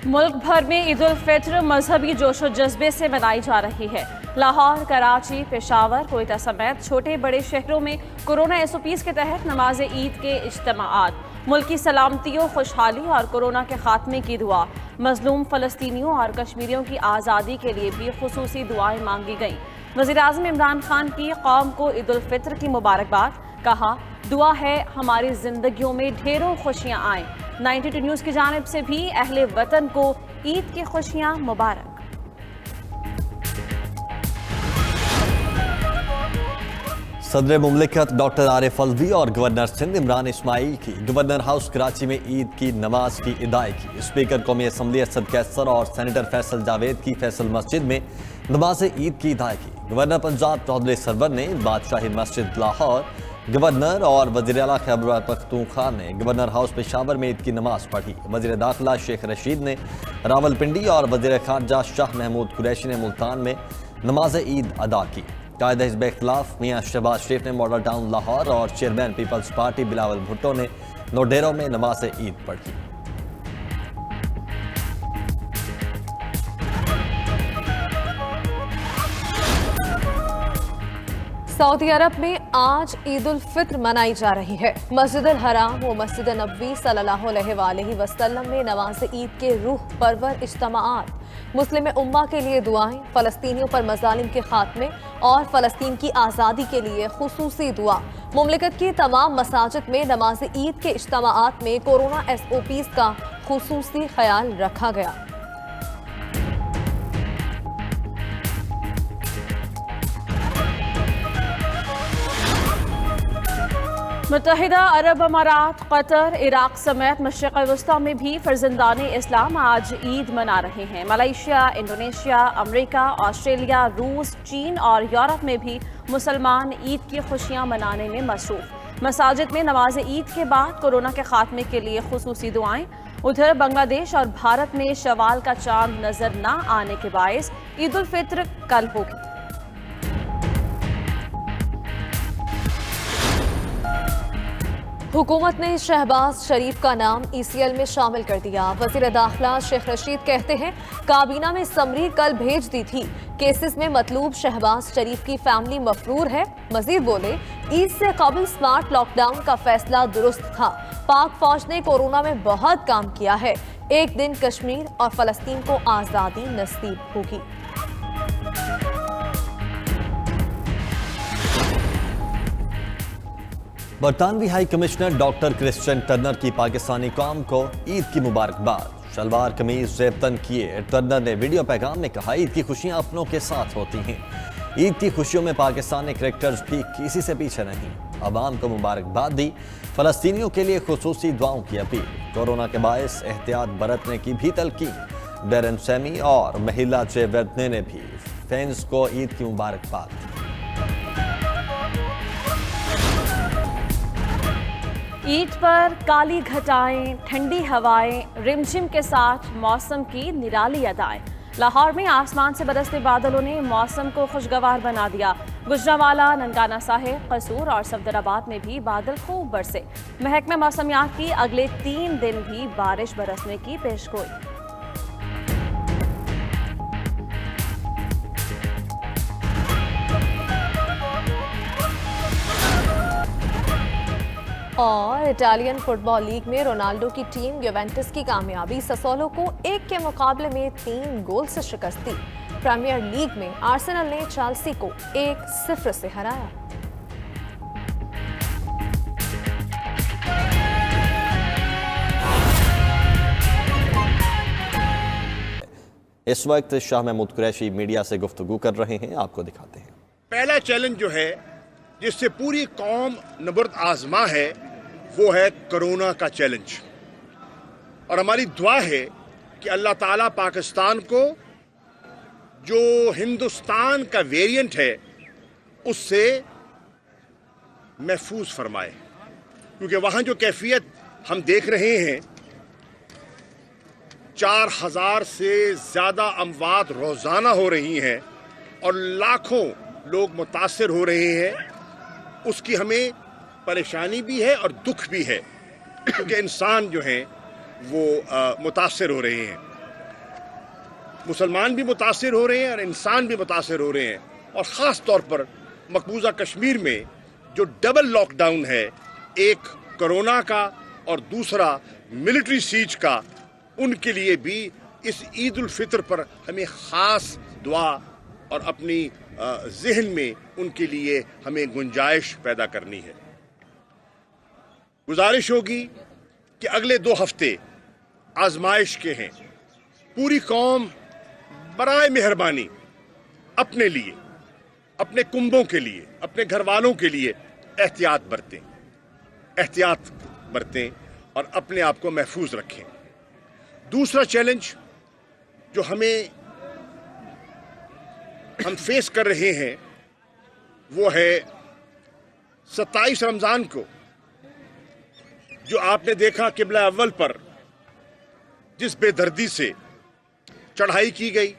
मुल्क भर में ईद उल फित्र मजहबी जोश व जज्बे से मनाई जा रही है। लाहौर, कराची, पेशावर, कोयटा समेत छोटे बड़े शहरों में कोरोना SOPs के तहत नमाज ईद के इज्तिमाआत, मुल्क की सलामती और खुशहाली और कोरोना के खात्मे की दुआ, मजलूम फ़लस्तीनियों और कश्मीरियों की आज़ादी के लिए भी खुसूसी दुआएं मांगी गईं। वज़ीर-ए-आज़म इमरान खान की कौम को ईद उल फित्र की मुबारकबाद। कहा, दुआ है हमारी जिंदगियों में ढेरों खुशियां आएं। 92 न्यूज़ की जानिब से भी अहले वतन को ईद की खुशियां मुबारक। सदर मुमलिकत डॉक्टर आरिफ अलवी और गवर्नर सिंध इमरान इस्माइल की गवर्नर हाउस कराची में ईद की नमाज की अदायगी। स्पीकर कौमी असम्बली असद कैसर और सैनेटर फैसल जावेद की फैसल मस्जिद में नमाज ईद की अदायगी। गवर्नर पंजाब चौधरी सरवर ने बादशाही मस्जिद लाहौर, गवर्नर और वज़ीर आला खैबर पख्तूनख्वा ने गवर्नर हाउस पेशावर में ईद की नमाज पढ़ी। वज़ीर दाखिला शेख रशीद ने रावलपिंडी और वज़ीर खारजा शाह महमूद कुरैशी ने मुल्तान में नमाज ईद अदा की। कायदा हिज़्ब इख्तिलाफ मियाँ शहबाज शरीफ ने मॉडल टाउन लाहौर और chairman peoples party Bilawal Bhutto ने नोडेरो में नमाज ईद पढ़ी। सऊदी अरब में आज ईद उल फित्र मनाई जा रही है। मस्जिद अल हराम व मस्जिद नबवी सल्लल्लाहु अलैहि वसल्लम में नमाज ईद के रूह परवर इज्तिमाआत, मुस्लिम उम्मा के लिए दुआएं, फ़लस्तीनियों पर मज़ालिम के खात्मे और फ़लस्तीन की आज़ादी के लिए खुसूसी दुआ। मुमलिकत की तमाम मसाजिद में नमाज ईद के इज्तिमाआत में कोरोना SOPs का खुसूसी ख्याल रखा गया। मुत्तहिदा अरब अमारात, कतर, इराक समेत मशरिक़ वस्ता में भी फर्जंदान इस्लाम आज ईद मना रहे हैं। मलेशिया, इंडोनेशिया, अमेरिका, ऑस्ट्रेलिया, रूस, चीन और यूरोप में भी मुसलमान ईद की खुशियां मनाने में मसरूफ़। मसाजिद में नमाज ईद के बाद कोरोना के खात्मे के लिए खुसूसी दुआएं। उधर बांग्लादेश और भारत में शवाल का चांद नजर न आने के बायस ईद उल फित्र कल होगी। हुकूमत ने शहबाज शरीफ का नाम ECL में शामिल कर दिया। वज़ीर दाखिला शेख रशीद कहते हैं, काबीना में समरी कल भेज दी थी। केसेस में मतलूब शहबाज शरीफ की फैमिली मफरूर है। मजीद बोले, ईद से कबल स्मार्ट लॉकडाउन का फैसला दुरुस्त था। पाक फौज ने कोरोना में बहुत काम किया है। एक दिन कश्मीर और फलस्तीन को आज़ादी नसीब होगी। बरतानवी high commissioner doctor Christian Turner की पाकिस्तानी कौम को ईद की मुबारकबाद। शलवार कमीज ज़ेबतन किए टर्नर ने वीडियो पैगाम में कहा, ईद की खुशियां अपनों के साथ होती हैं। ईद की खुशियों में पाकिस्तानी क्रिकेटर्स भी किसी से पीछे नहीं। अवाम को मुबारकबाद दी। फ़लस्तीनियों के लिए खुसूसी दुआओं की अपील। कोरोना के बायस एहतियात बरतने की भी तलकीन। डैरन सैमी और महिला जेवर्दने ने भी फैंस को ईद की मुबारकबाद दी। ईद पर काली घटाएं, ठंडी हवाएं, रिमझिम के साथ मौसम की निराली अदाएं। लाहौर में आसमान से बरसते बादलों ने मौसम को खुशगवार बना दिया। गुजरांवाला, ननकाना साहिब, कसूर और सफदराबाद में भी बादल खूब बरसे। महकमे मौसमियात की अगले 3 दिन भी बारिश बरसने की पेशगोई। और इटालियन फुटबॉल लीग में रोनाल्डो की टीम यूवेंटस की कामयाबी। ससोलो को 1 के मुकाबले में 3 गोल से शिकस्त दी। प्रीमियर लीग में आर्सेनल ने चेल्सी को 1-0 से हराया। इस वक्त शाह महमूद कुरैशी मीडिया से गुफ्तगू कर रहे हैं, आपको दिखाते हैं। पहला चैलेंज जो है जिससे पूरी कौम नबर्द आजमा है, वो है कोरोना का चैलेंज। और हमारी दुआ है कि अल्लाह ताला पाकिस्तान को जो हिंदुस्तान का वेरिएंट है उससे महफूज फरमाए, क्योंकि वहाँ जो कैफियत हम देख रहे हैं, 4000 से ज़्यादा अमवात रोज़ाना हो रही हैं और लाखों लोग मुतासर हो रहे हैं, उसकी हमें परेशानी भी है और दुख भी है, क्योंकि इंसान जो हैं वो मुतासर हो रहे हैं। मुसलमान भी मुतासिर हो रहे हैं और इंसान भी मुतासिर हो रहे हैं, और ख़ास तौर पर मकबूजा कश्मीर में जो डबल लॉकडाउन है, एक कोरोना का और दूसरा मिलिट्री सीज का, उनके लिए भी इस ईद उल फितर पर हमें ख़ास दुआ और अपनी जहन में उनके लिए हमें गुंजाइश पैदा करनी है। गुजारिश होगी कि अगले 2 हफ्ते आजमाइश के हैं। पूरी कौम बराए मेहरबानी अपने लिए, अपने कुंबों के लिए, अपने घर वालों के लिए एहतियात बरतें और अपने आप को महफूज रखें। दूसरा चैलेंज जो हम फेस कर रहे हैं वो है 27 रमज़ान को, जो आपने देखा किबला अव्वल पर जिस बेदर्दी से चढ़ाई की गई,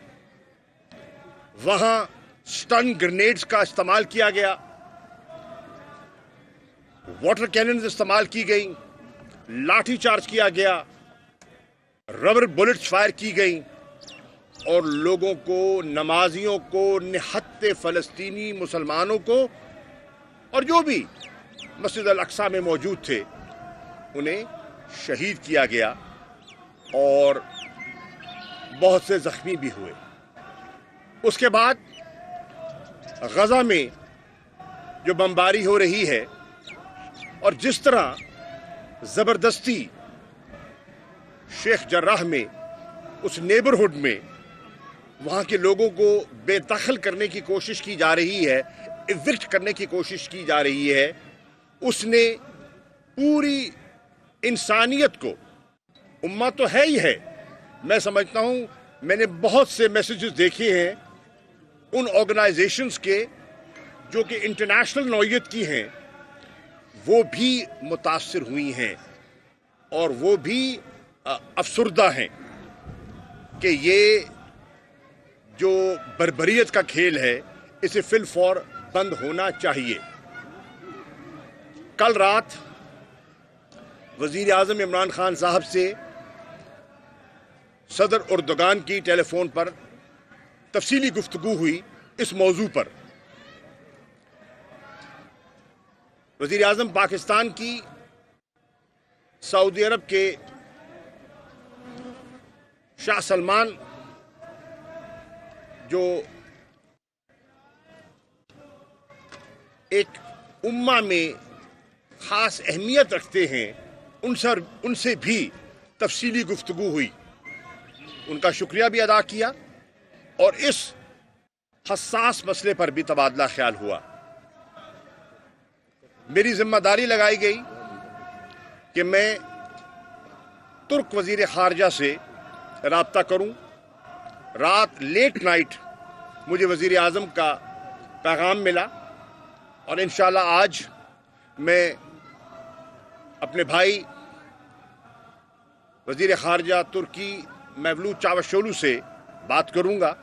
वहां स्टन ग्रेनेड्स का इस्तेमाल किया गया, वाटर कैनन इस्तेमाल की गई, लाठी चार्ज किया गया, रबर बुलेट्स फायर की गई और लोगों को, नमाजियों को, निहत्ते फ़लस्तीनी मुसलमानों को और जो भी मस्जिद अल अक्सा में मौजूद थे उन्हें शहीद किया गया और बहुत से ज़ख्मी भी हुए। उसके बाद गज़ा में जो बमबारी हो रही है और जिस तरह ज़बरदस्ती शेख जर्राह में, उस नेबरहुड में वहाँ के लोगों को बेदखल करने की कोशिश की जा रही है, इविक्ट करने की कोशिश की जा रही है, उसने पूरी इंसानियत को, उम्मा तो है ही है, मैं समझता हूँ, मैंने बहुत से मैसेजेस देखे हैं उन ऑर्गेनाइजेशंस के जो कि इंटरनेशनल नौयत की हैं, वो भी मुतासिर हुई हैं और वो भी अफसुर्दा हैं कि ये जो बर्बरियत का खेल है इसे फिल फौर बंद होना चाहिए। कल रात वज़ीर आज़म इमरान खान साहब से सदर उर्दुगान की टेलीफोन पर तफसीली गुफ्तगू हुई इस मौजू पर। वज़ीर आज़म पाकिस्तान की सऊदी अरब के शाह सलमान जो एक उम्मा में ख़ास अहमियत रखते हैं, उनसे भी तफसीली गुफ्तगू हुई, उनका शुक्रिया भी अदा किया और इस हसास मसले पर भी तबादला ख्याल हुआ। मेरी जिम्मेदारी लगाई गई कि मैं तुर्क वज़ीर ख़ारजा से राब्ता करूं। रात लेट नाइट मुझे वज़ीर आज़म का पैगाम मिला और इंशाअल्लाह आज मैं अपने भाई वज़ीर ख़ारजा तुर्की मेवलूद चावशोलू से बात करूंगा